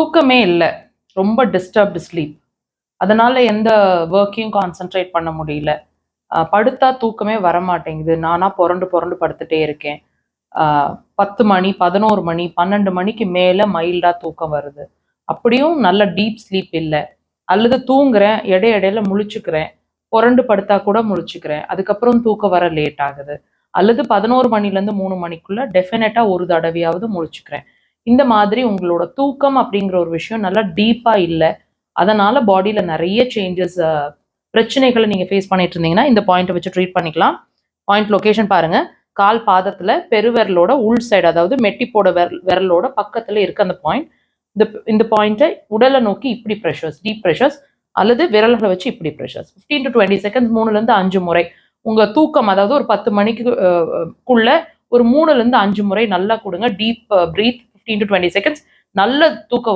தூக்கமே இல்லை, ரொம்ப டிஸ்டர்ப்டு ஸ்லீப். அதனால எந்த ஒர்க்கையும் கான்சென்ட்ரேட் பண்ண முடியல. படுத்தா தூக்கமே வரமாட்டேங்குது. நானா புரண்டு புரண்டு படுத்துட்டே இருக்கேன். 10 மணி, 11 மணி, 12 மணிக்கு மேல மைல்டா தூக்கம் வருது. அப்படியும் நல்ல டீப் ஸ்லீப் இல்ல. அல்லது தூங்குறேன், இடையில முழிச்சுக்கிறேன். புரண்டு படுத்தா கூட முழிச்சுக்கிறேன். அதுக்கப்புறம் தூக்கம் வர லேட் ஆகுது. அல்லது 11 மணிலேருந்து 3 மணிக்குள்ள டெஃபினட்டா ஒரு தடவையாவது முழிச்சுக்கிறேன். இந்த மாதிரி உங்களோட தூக்கம் அப்படிங்கிற ஒரு விஷயம் நல்லா டீப்பா இல்ல. அதனால பாடியில நிறைய சேஞ்சஸ், பிரச்சனைகளை நீங்க ஃபேஸ் பண்ணிட்டு இருந்தீங்கன்னா இந்த பாயிண்ட்டை வச்சு ட்ரீட் பண்ணிக்கலாம். பாயிண்ட் லொகேஷன் பாருங்க. கால் பாதத்துல பெருவிரலோட உள் சைடு, அதாவது மெட்டிப்போட விரலோட பக்கத்துல இருக்கு அந்த பாயிண்ட். இந்த பாயிண்ட்டை உடலை நோக்கி இப்படி ப்ரெஷர்ஸ், டீப் ப்ரெஷர்ஸ், அல்லது விரல்களை வச்சு இப்படி ப்ரெஷர்ஸ் 15 to 20 செகண்ட்ஸ் 3லேருந்து 5 முறை. உங்க தூக்கம், அதாவது ஒரு 10 மணிக்குள்ள ஒரு 3லேருந்து 5 முறை நல்லா கொடுங்க. Deep breath 15 to 20 seconds. நல்ல தூக்கம்